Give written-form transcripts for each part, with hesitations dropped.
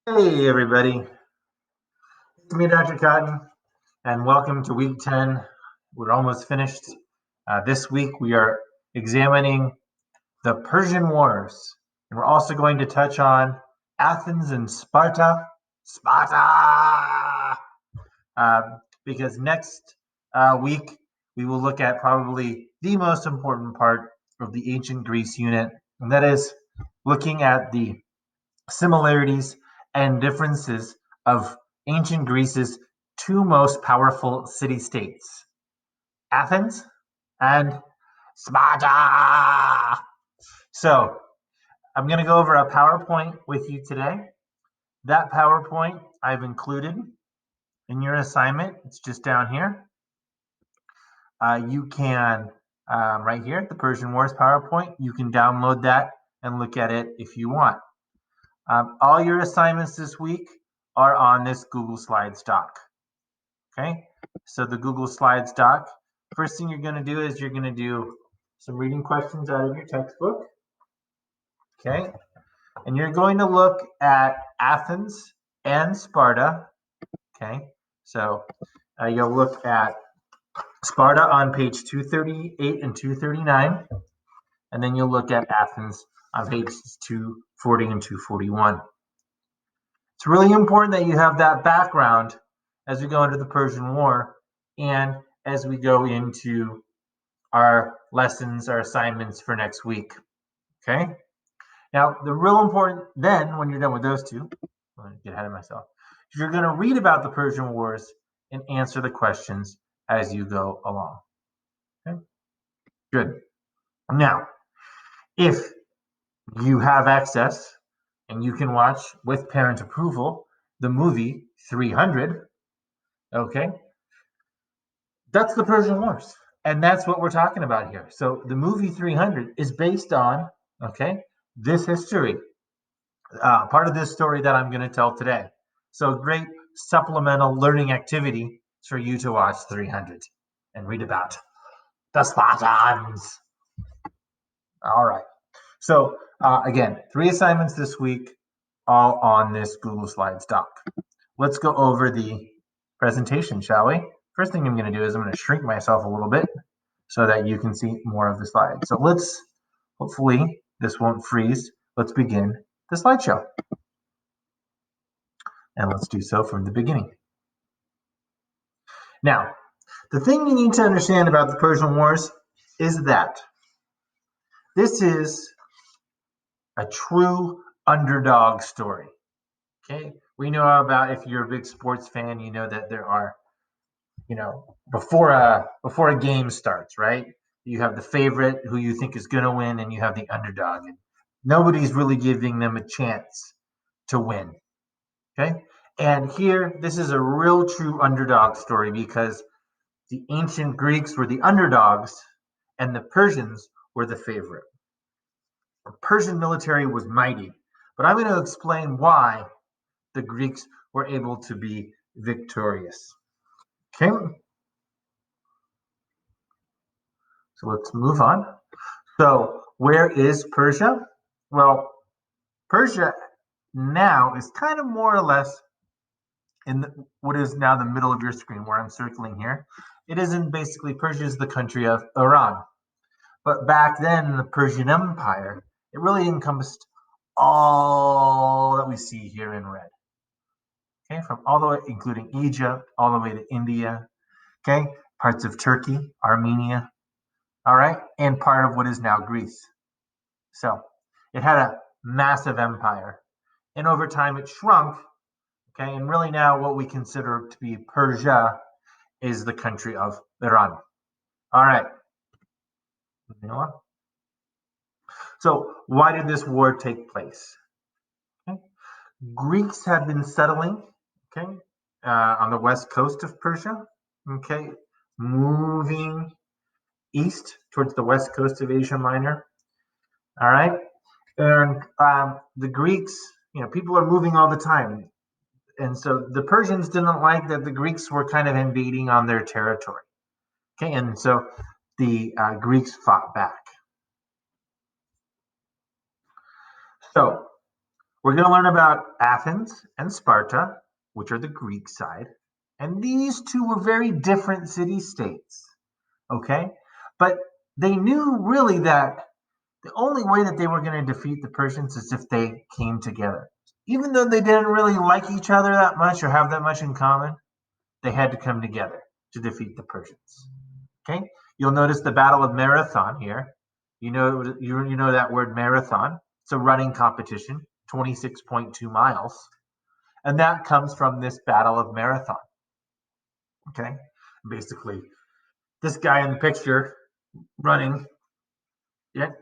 Hey, everybody. It's me, Dr. Cotton, and welcome to week 10. We're almost finished. This week, we are examining the Persian Wars, and we're also going to touch on Athens and Sparta. Sparta! Uh, because next week, we will look at probably the most important part of the ancient Greece unit, and that is looking at the similarities and differences of ancient Greece's two most powerful city states, Athens and Sparta. So, I'm going to go over a PowerPoint with you today. That PowerPoint I've included in your assignment. It's just down here. You can, right here, the Persian Wars PowerPoint, you can download that and look at it if you want. All your assignments this week are on this Google Slides doc. Okay, so the Google Slides doc, first thing you're going to do is you're going to do some reading questions out of your textbook. Okay, and you're going to look at Athens and Sparta. Okay, so you'll look at Sparta on page 238 and 239, and then you'll look at Athens on pages 240 and 241. It's really important that you have that background as we go into the Persian War and as we go into our lessons, our assignments for next week. Okay? Now, the real important then, when you're done with those two, I'm going to get ahead of myself, you're going to read about the Persian Wars and answer the questions as you go along. Okay? Good. Now, if you have access and you can watch with parent approval the movie 300, okay, that's the Persian Wars. And that's what we're talking about here. So the movie 300 is based on, okay, this history, part of this story that I'm going to tell today. So great supplemental learning activity for you to watch 300 and read about the Spartans. All right. So again, 3 assignments this week, all on this Google Slides doc. Let's go over the presentation, shall we? First thing I'm going to do is I'm going to shrink myself a little bit so that you can see more of the slide. So hopefully this won't freeze. Let's begin the slideshow. And let's do so from the beginning. Now, the thing you need to understand about the Persian Wars is that this is a true underdog story. Okay? We know about, if you're a big sports fan, you know that there are, before a game starts, right? You have the favorite who you think is going to win, and you have the underdog, and nobody's really giving them a chance to win. Okay, and here this is a real true underdog story because the ancient Greeks were the underdogs, and the Persians were the favorite. The Persian military was mighty, but I'm going to explain why the Greeks were able to be victorious. Okay, so let's move on. So, where is Persia? Well, Persia now is kind of more or less in what is now the middle of your screen, where I'm circling here. It isn't basically, Persia is the country of Iran. But back then, the Persian Empire, it really encompassed all that we see here in red. Okay, from all the way, including Egypt, all the way to India, okay, parts of Turkey, Armenia, all right, and part of what is now Greece. So it had a massive empire. And over time it shrunk, okay, and really now what we consider to be Persia is the country of Iran. All right. So why did this war take place? Okay. Greeks had been settling, okay, on the west coast of Persia, okay, moving east towards the west coast of Asia Minor. All right, and the Greeks, people are moving all the time, and so the Persians didn't like that the Greeks were kind of invading on their territory. Okay, and so the Greeks fought back. So We're going to learn about Athens and Sparta, which are the Greek side. And these two were very different city states. Okay? But they knew really that the only way that they were going to defeat the Persians is if they came together. Even though they didn't really like each other that much or have that much in common, they had to come together to defeat the Persians. Okay? You'll notice the Battle of Marathon here. You know that word marathon. It's a running competition, 26.2 miles. And that comes from this Battle of Marathon. Okay? Basically, this guy in the picture running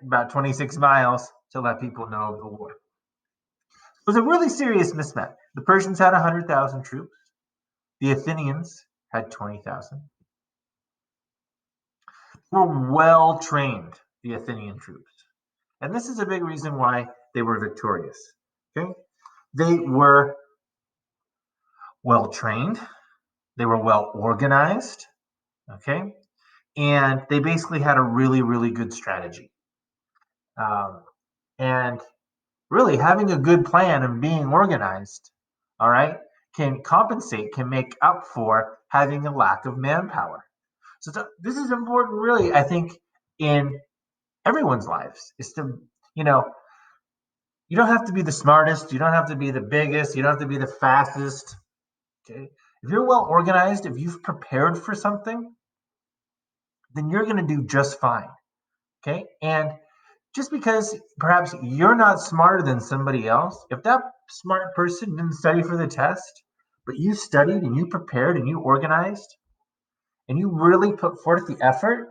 about 26 miles to let people know of the war. It was a really serious mismatch. The Persians had 100,000 troops. The Athenians had 20,000. Were well trained, the Athenian troops. And this is a big reason why they were victorious. Okay? They were well trained, they were well organized, okay? And they basically had a really, really good strategy. And really, having a good plan and being organized, all right, can compensate, can make up for having a lack of manpower. So this is important, really, I think, in everyone's lives, is to, you know, you don't have to be the smartest, you don't have to be the biggest, you don't have to be the fastest. Okay. If you're well organized, if you've prepared for something, then you're going to do just fine. Okay. And just because perhaps you're not smarter than somebody else, if that smart person didn't study for the test, but you studied and you prepared and you organized and you really put forth the effort,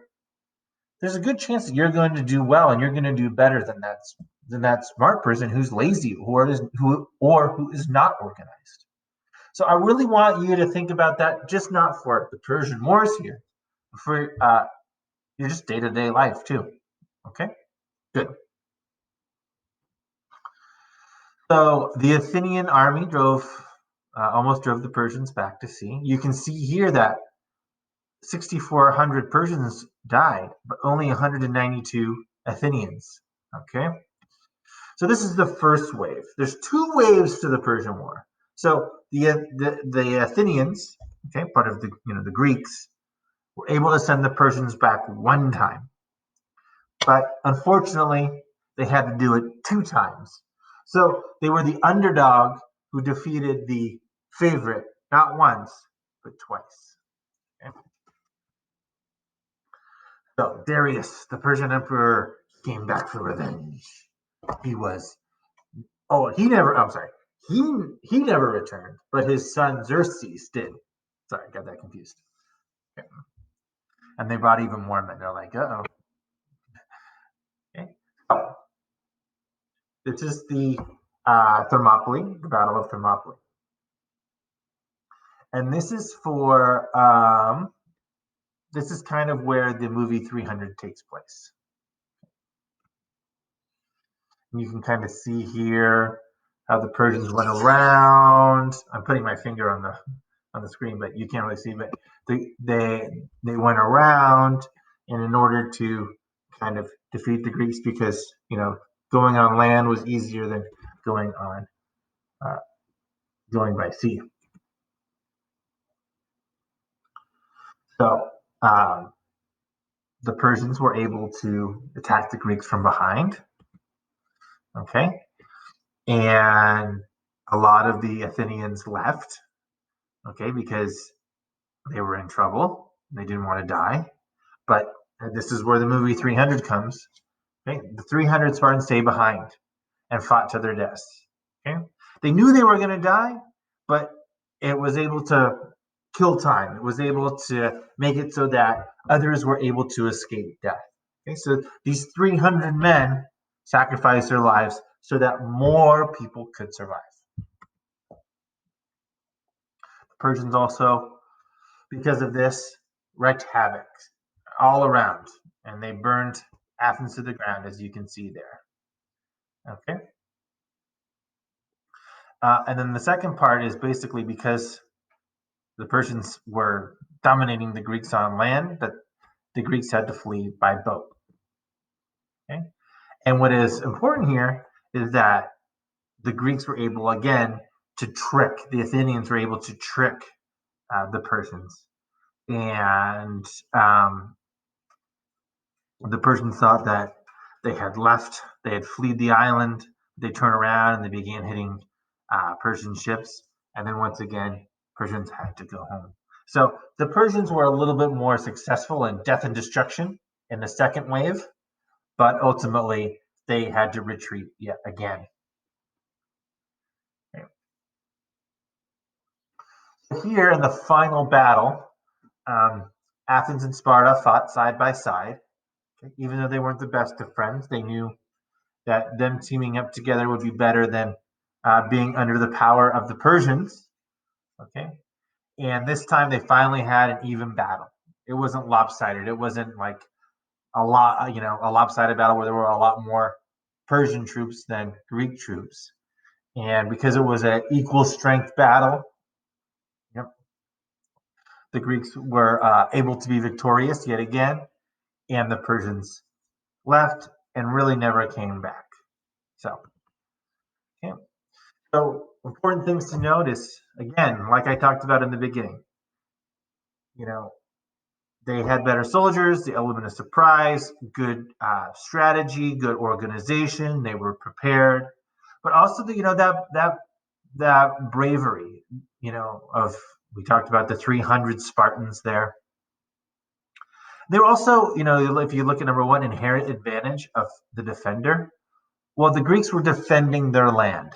there's a good chance that you're going to do well and you're going to do better than that smart person who's lazy or who is not organized. So I really want you to think about that, just not for the Persian Wars here, for your just day-to-day life too. Okay, good. So the Athenian army almost drove the Persians back to sea. You can see here that 6,400 Persians died, but only 192 Athenians. Okay, so this is the first wave. There's two waves to the Persian War. So the Athenians, okay, part of the Greeks, were able to send the Persians back one time. But unfortunately, they had to do it two times. So they were the underdog who defeated the favorite, not once, but twice. Okay? So Darius, the Persian emperor, came back for revenge. He was, I'm sorry, he never returned, but his son Xerxes did. Sorry, I got that confused. Okay. And they brought even more men. They're like, uh-oh. Okay. So this is the Thermopylae, the Battle of Thermopylae. And this is this is kind of where the movie 300 takes place. And you can kind of see here how the Persians went around. I'm putting my finger on the screen, but you can't really see. But they went around, and in order to kind of defeat the Greeks, because going on land was easier than going by sea. So the Persians were able to attack the Greeks from behind. Okay, and a lot of the Athenians left. Okay, because they were in trouble. They didn't want to die. But this is where the movie 300 comes. Okay, the 300 Spartans stayed behind and fought to their deaths. Okay, they knew they were going to die, but it was able to kill time. It was able to make it so that others were able to escape death. Okay, so these 300 men sacrificed their lives so that more people could survive. The Persians also, because of this, wreaked havoc all around, and they burned Athens to the ground, as you can see there. Okay. And then the second part is basically because the Persians were dominating the Greeks on land, that the Greeks had to flee by boat. Okay. And what is important here is that the Greeks were able again to trick, the Athenians were able to trick the Persians. And the Persians thought that they had left, they had fled the island. They turned around and they began hitting Persian ships. And then once again, Persians had to go home. So the Persians were a little bit more successful in death and destruction in the second wave, but ultimately they had to retreat yet again. Okay. Here in the final battle, Athens and Sparta fought side by side. Okay. Even though they weren't the best of friends, they knew that them teaming up together would be better than being under the power of the Persians. Okay. And this time they finally had an even battle. It wasn't lopsided. It wasn't like a lopsided battle where there were a lot more Persian troops than Greek troops. And because it was an equal strength battle, yep, the Greeks were able to be victorious yet again, and the Persians left and really never came back. So, okay. So important things to notice, again, like I talked about in the beginning, they had better soldiers, the element of surprise, good strategy, good organization. They were prepared, but also that bravery, of, we talked about the 300 Spartans there. They were also, if you look at number one, inherent advantage of the defender. Well, the Greeks were defending their land.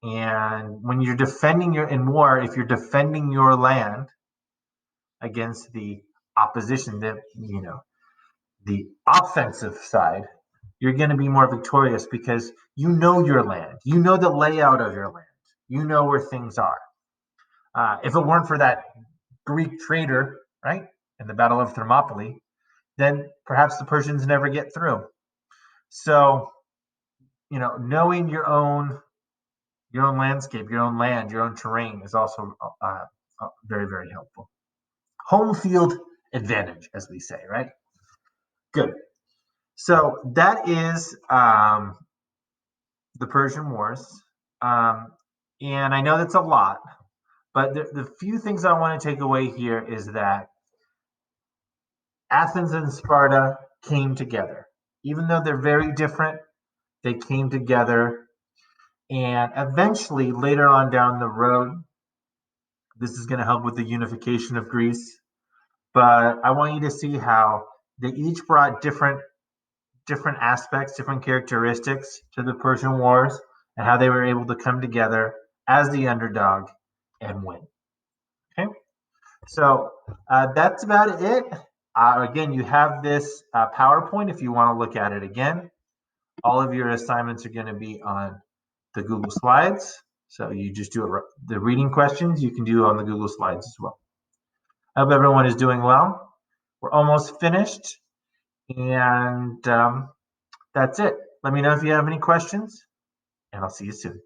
And when you're defending in war, if you're defending your land against the opposition, the offensive side, you're going to be more victorious because you know your land, you know the layout of your land, you know where things are. If it weren't for that Greek traitor, right, in the Battle of Thermopylae, then perhaps the Persians never get through. So, knowing your own landscape, your own land, your own terrain is also very, very helpful. Home field advantage, as we say, right? Good. So that is the Persian Wars. And I know that's a lot, but the few things I want to take away here is that Athens and Sparta came together. Even though they're very different, they came together. And eventually, later on down the road, this is going to help with the unification of Greece. But I want you to see how they each brought different aspects, different characteristics to the Persian Wars, and how they were able to come together as the underdog and win. Okay, so that's about it. Again, you have this PowerPoint if you want to look at it again. All of your assignments are going to be on the Google Slides. So you just do the reading questions you can do on the Google Slides as well. I hope everyone is doing well. We're almost finished. And that's it. Let me know if you have any questions, and I'll see you soon.